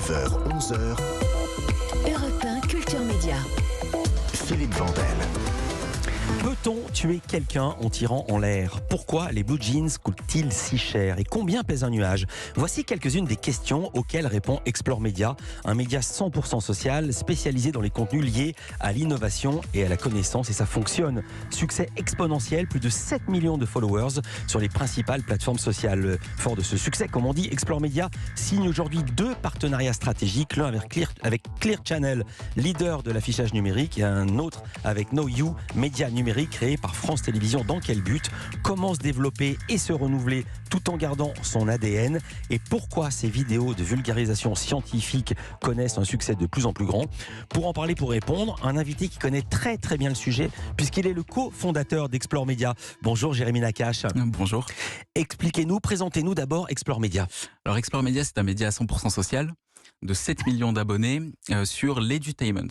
9h, 11h. Europe 1 Culture Média. Philippe Vandel. Peut-on tuer quelqu'un en tirant en l'air? Pourquoi les blue jeans coûtent-ils si cher? Et combien pèse un nuage? Voici quelques-unes des questions auxquelles répond Explore Média, un média 100% social spécialisé dans les contenus liés à l'innovation et à la connaissance. Et ça fonctionne. Succès exponentiel, plus de 7 millions de followers sur les principales plateformes sociales. Fort de ce succès, comme on dit, Explore Média signe aujourd'hui 2 partenariats stratégiques, l'un avec Clear Channel, leader de l'affichage numérique, et un autre avec Know You, média numérique créé par France Télévisions. Dans quel but? Comment se développer et se renouveler tout en gardant son ADN? Et pourquoi ces vidéos de vulgarisation scientifique connaissent un succès de plus en plus grand? Pour en parler, pour répondre, un invité qui connaît très très bien le sujet, puisqu'il est le cofondateur d'Explore Média. Bonjour Jérémy Nakache. Bonjour. Expliquez-nous, présentez-nous d'abord Explore Média. Alors Explore Média, c'est un média à 100% social, de 7 millions d'abonnés sur l'edutainment.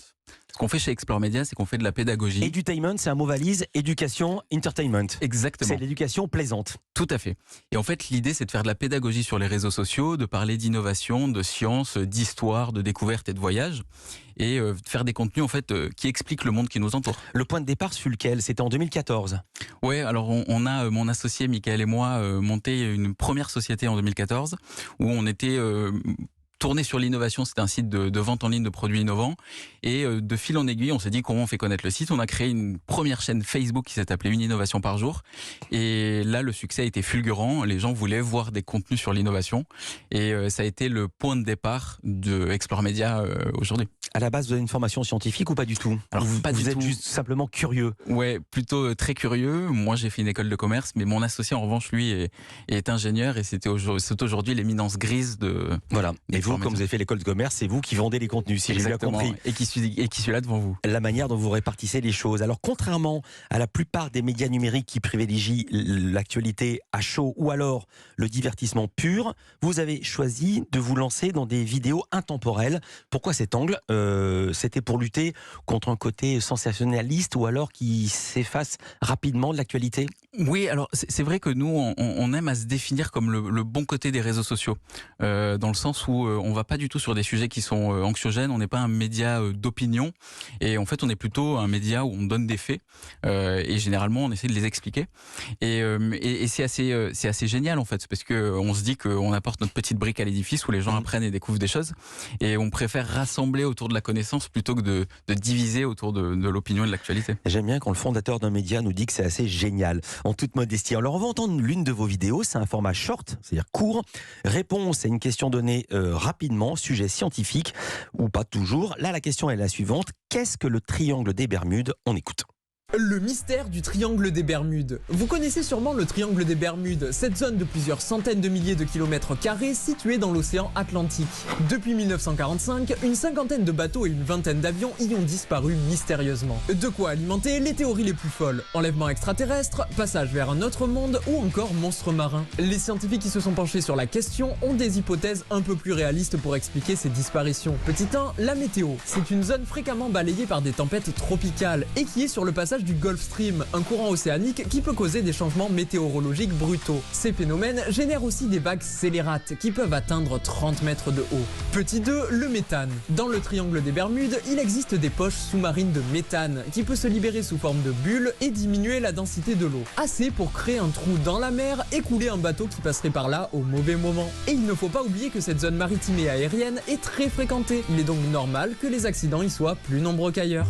Ce qu'on fait chez Explore Média, c'est qu'on fait de la pédagogie. Edutainment, c'est un mot valise, éducation, entertainment. Exactement. C'est l'éducation plaisante. Tout à fait. Et en fait, l'idée, c'est de faire de la pédagogie sur les réseaux sociaux, de parler d'innovation, de science, d'histoire, de découverte et de voyage, et de faire des contenus en fait qui expliquent le monde qui nous entoure. Le point de départ fut lequel? C'était en 2014. Ouais, alors on a, mon associé Michael et moi, monté une première société en 2014, où on était... tourné sur l'innovation, c'était un site de vente en ligne de produits innovants. Et de fil en aiguille, on s'est dit comment on fait connaître le site. On a créé une première chaîne Facebook qui s'est appelée Une Innovation par jour. Et là, le succès a été fulgurant. Les gens voulaient voir des contenus sur l'innovation. Et ça a été le point de départ de Explore Média aujourd'hui. À la base, vous avez une formation scientifique ou pas du tout? Alors, pas du vous êtes tout. juste simplement curieux? Ouais, plutôt très curieux. Moi, j'ai fait une école de commerce, mais mon associé, en revanche, lui, est ingénieur. Et c'est aujourd'hui l'éminence grise de... Voilà. Et vous, comme vous avez fait l'école de commerce, c'est vous qui vendez les contenus, si j'ai bien compris. Et qui suis là devant vous. La manière dont vous répartissez les choses. Alors, contrairement à la plupart des médias numériques qui privilégient l'actualité à chaud ou alors le divertissement pur, vous avez choisi de vous lancer dans des vidéos intemporelles. Pourquoi cet angle? C'était pour lutter contre un côté sensationnaliste ou alors qui s'efface rapidement de l'actualité? Oui, alors c'est vrai que nous, on aime à se définir comme le bon côté des réseaux sociaux, dans le sens où on va pas du tout sur des sujets qui sont anxiogènes, on n'est pas un média d'opinion, et en fait on est plutôt un média où on donne des faits, et généralement on essaie de les expliquer, et c'est assez génial en fait, parce qu'on se dit qu'on apporte notre petite brique à l'édifice où les gens apprennent et découvrent des choses, et on préfère rassembler autour de la connaissance plutôt que de diviser autour de l'opinion et de l'actualité. J'aime bien quand le fondateur d'un média nous dit que c'est assez génial, en toute modestie. Alors on va entendre l'une de vos vidéos, c'est un format short, c'est-à-dire court. Réponse à une question donnée rapidement, sujet scientifique ou pas toujours. Là, la question est la suivante: qu'est-ce que le triangle des Bermudes? On écoute. Le mystère du triangle des Bermudes. Vous connaissez sûrement le triangle des Bermudes, cette zone de plusieurs centaines de milliers de kilomètres carrés située dans l'océan Atlantique. Depuis 1945, une cinquantaine de bateaux et une vingtaine d'avions y ont disparu mystérieusement. De quoi alimenter les théories les plus folles: enlèvement extraterrestre, passage vers un autre monde ou encore monstres marins. Les scientifiques qui se sont penchés sur la question ont des hypothèses un peu plus réalistes pour expliquer ces disparitions. Petit 1, la météo. C'est une zone fréquemment balayée par des tempêtes tropicales et qui est sur le passage du Gulf Stream, un courant océanique qui peut causer des changements météorologiques brutaux. Ces phénomènes génèrent aussi des vagues scélérates qui peuvent atteindre 30 mètres de haut. Petit 2, le méthane. Dans le triangle des Bermudes, il existe des poches sous-marines de méthane qui peut se libérer sous forme de bulles et diminuer la densité de l'eau. Assez pour créer un trou dans la mer et couler un bateau qui passerait par là au mauvais moment. Et il ne faut pas oublier que cette zone maritime et aérienne est très fréquentée. Il est donc normal que les accidents y soient plus nombreux qu'ailleurs.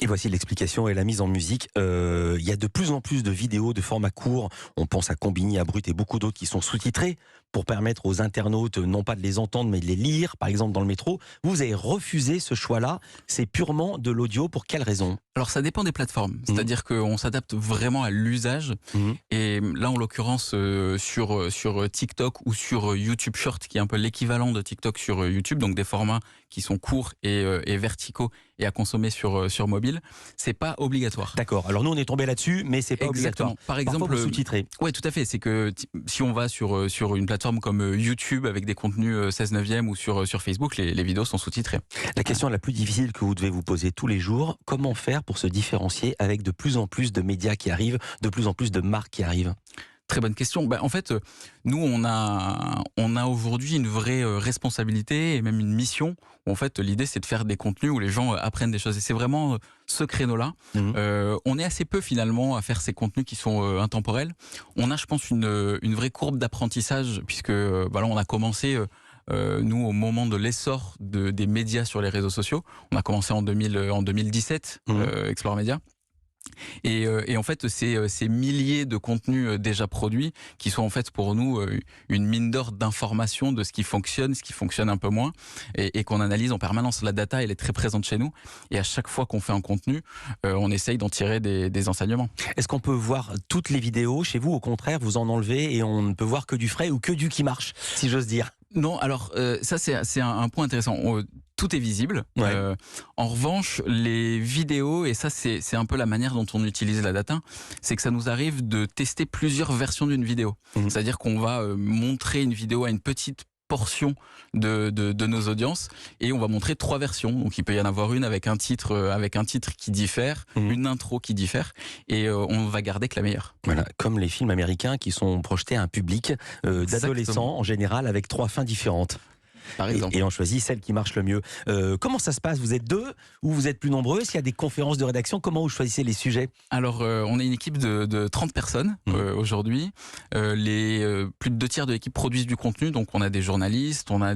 Et voici l'explication et la mise en musique. Il y a de plus en plus de vidéos de format court. On pense à Combini, à Brut et beaucoup d'autres qui sont sous-titrées pour permettre aux internautes non pas de les entendre mais de les lire, par exemple dans le métro. Vous avez refusé ce choix-là. C'est purement de l'audio. Pour quelle raison? Alors ça dépend des plateformes, c'est-à-dire qu'on s'adapte vraiment à l'usage, et là en l'occurrence sur TikTok ou sur YouTube Short, qui est un peu l'équivalent de TikTok sur YouTube, donc des formats qui sont courts et verticaux et à consommer sur mobile, c'est pas obligatoire. D'accord, alors nous on est tombé là-dessus, mais c'est pas obligatoire. Par exemple, sous-titré. Ouais, tout à fait, c'est que si on va sur une plateforme comme YouTube avec des contenus 16/9 ou sur Facebook, les vidéos sont sous-titrées. La question la plus difficile que vous devez vous poser tous les jours: comment faire pour se différencier avec de plus en plus de médias qui arrivent, de plus en plus de marques qui arrivent? Très bonne question. En fait, nous, on a aujourd'hui une vraie responsabilité et même une mission. Où, en fait, l'idée, c'est de faire des contenus où les gens apprennent des choses. Et c'est vraiment ce créneau-là. On est assez peu, finalement, à faire ces contenus qui sont intemporels. On a, je pense, une vraie courbe d'apprentissage, puisque voilà, on a commencé... nous, au moment de l'essor des médias sur les réseaux sociaux, on a commencé en 2017, Explore Média. Et en fait, ces milliers de contenus déjà produits qui sont en fait pour nous une mine d'or d'informations de ce qui fonctionne un peu moins, et qu'on analyse en permanence. La data, elle est très présente chez nous, et à chaque fois qu'on fait un contenu, on essaye d'en tirer des enseignements. Est-ce qu'on peut voir toutes les vidéos chez vous? Au contraire, vous en enlevez et on ne peut voir que du frais ou que du qui marche, si j'ose dire? Non, alors ça c'est un point intéressant. Tout est visible. Ouais. En revanche, les vidéos, et ça c'est un peu la manière dont on utilise la data, c'est que ça nous arrive de tester plusieurs versions d'une vidéo. C'est-à-dire qu'on va montrer une vidéo à une petite portion de nos audiences, et on va montrer 3 versions. Donc il peut y en avoir une avec un titre qui diffère, une intro qui diffère, et on va garder que la meilleure. Voilà, comme les films américains qui sont projetés à un public d'adolescents en général, avec 3 fins différentes. Par exemple. Et on choisit celle qui marche le mieux. Comment ça se passe? Vous êtes 2 ou vous êtes plus nombreux? S'il y a des conférences de rédaction, comment vous choisissez les sujets? Alors, on est une équipe de 30 personnes aujourd'hui. Plus de 2/3 de l'équipe produisent du contenu. Donc, on a des journalistes, on a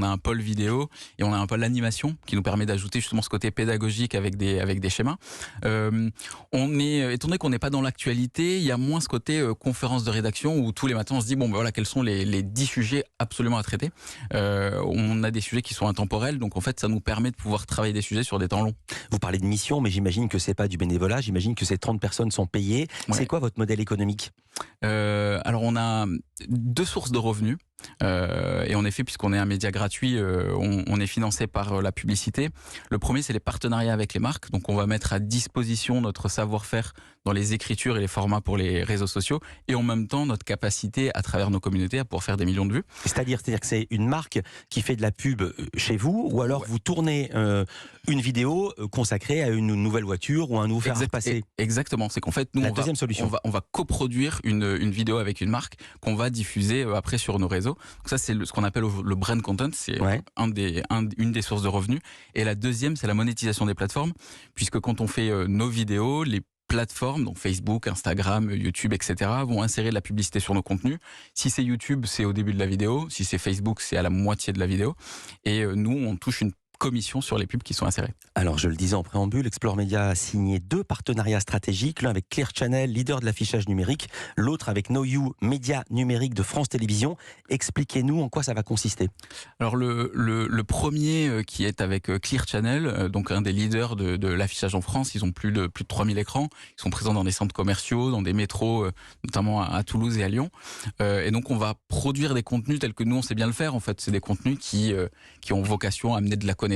un pôle vidéo et on a un pôle animation qui nous permet d'ajouter justement ce côté pédagogique avec des schémas. Étonné qu'on n'est pas dans l'actualité, il y a moins ce côté conférence de rédaction où tous les matins on se dit bon, ben voilà, quels sont les 10 sujets absolument à traiter. On a des sujets qui sont intemporels, donc en fait ça nous permet de pouvoir travailler des sujets sur des temps longs. Vous parlez de mission, mais j'imagine que c'est pas du bénévolat, j'imagine que ces 30 personnes sont payées. Ouais. C'est quoi votre modèle économique? Alors on a 2 sources de revenus. Et en effet, puisqu'on est un média gratuit, on est financé par la publicité. Le premier, c'est les partenariats avec les marques. Donc on va mettre à disposition notre savoir-faire dans les écritures et les formats pour les réseaux sociaux, et en même temps notre capacité à travers nos communautés à pouvoir faire des millions de vues. C'est-à-dire que c'est une marque qui fait de la pub chez vous, ou alors vous tournez une vidéo consacrée à une nouvelle voiture ou un nouveau fer à repasser. Exactement, c'est qu'en fait nous on va coproduire une vidéo avec une marque qu'on va diffuser après sur nos réseaux. Donc ça c'est ce qu'on appelle le brand content, c'est une des sources de revenus. Et la deuxième, c'est la monétisation des plateformes, puisque quand on fait nos vidéos, les plateformes, donc Facebook, Instagram, YouTube, etc., vont insérer de la publicité sur nos contenus. Si c'est YouTube, c'est au début de la vidéo. Si c'est Facebook, c'est à la moitié de la vidéo. Et nous, on touche une commission sur les pubs qui sont insérées. Alors, je le disais en préambule, Explore Média a signé 2 partenariats stratégiques, l'un avec Clear Channel, leader de l'affichage numérique, l'autre avec KnowYou, média numérique de France Télévisions. Expliquez-nous en quoi ça va consister. Alors, le premier qui est avec Clear Channel, donc un des leaders de l'affichage en France, ils ont plus de 3000 écrans, ils sont présents dans des centres commerciaux, dans des métros, notamment à Toulouse et à Lyon. Et donc, on va produire des contenus tels que nous, on sait bien le faire. En fait, c'est des contenus qui ont vocation à amener de la connaissance,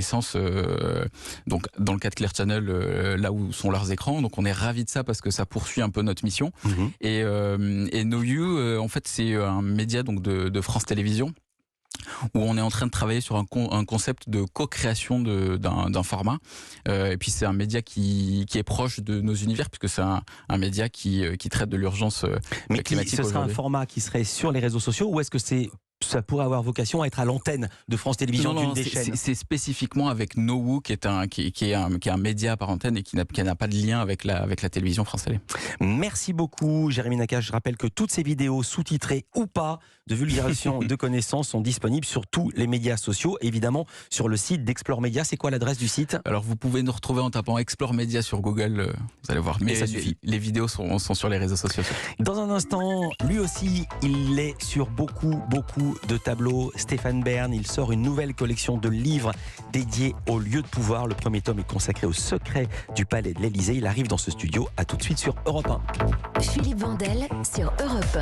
donc dans le cas de Clear Channel, là où sont leurs écrans. Donc on est ravis de ça parce que ça poursuit un peu notre mission. Et KnowYou, en fait, c'est un média donc de France Télévisions, où on est en train de travailler sur un concept de co-création d'un format. Et puis c'est un média qui est proche de nos univers, puisque c'est un média qui traite de l'urgence climatique. Ce sera un format qui serait sur les réseaux sociaux, ou est-ce que ça pourrait avoir vocation à être à l'antenne de France Télévisions, d'une des chaînes? C'est spécifiquement avec KnowYou, qui est un média par antenne et qui n'a pas de lien avec la télévision France Télé. Merci beaucoup, Jérémy Nakache. Je rappelle que toutes ces vidéos, sous-titrées ou pas, de vulgarisation de connaissances sont disponibles sur tous les médias sociaux, évidemment sur le site d'Explore Média. C'est quoi l'adresse du site? Alors vous pouvez nous retrouver en tapant Explore Média sur Google, vous allez voir. Mais ça suffit. Les vidéos sont sur les réseaux sociaux. Dans un instant, lui aussi, il est sur beaucoup de tableaux. Stéphane Bern, il sort une nouvelle collection de livres dédiés au lieu de pouvoir. Le premier tome est consacré au secret du palais de l'Élysée. Il arrive dans ce studio. À tout de suite sur Europe 1. Philippe Vandel sur Europe 1.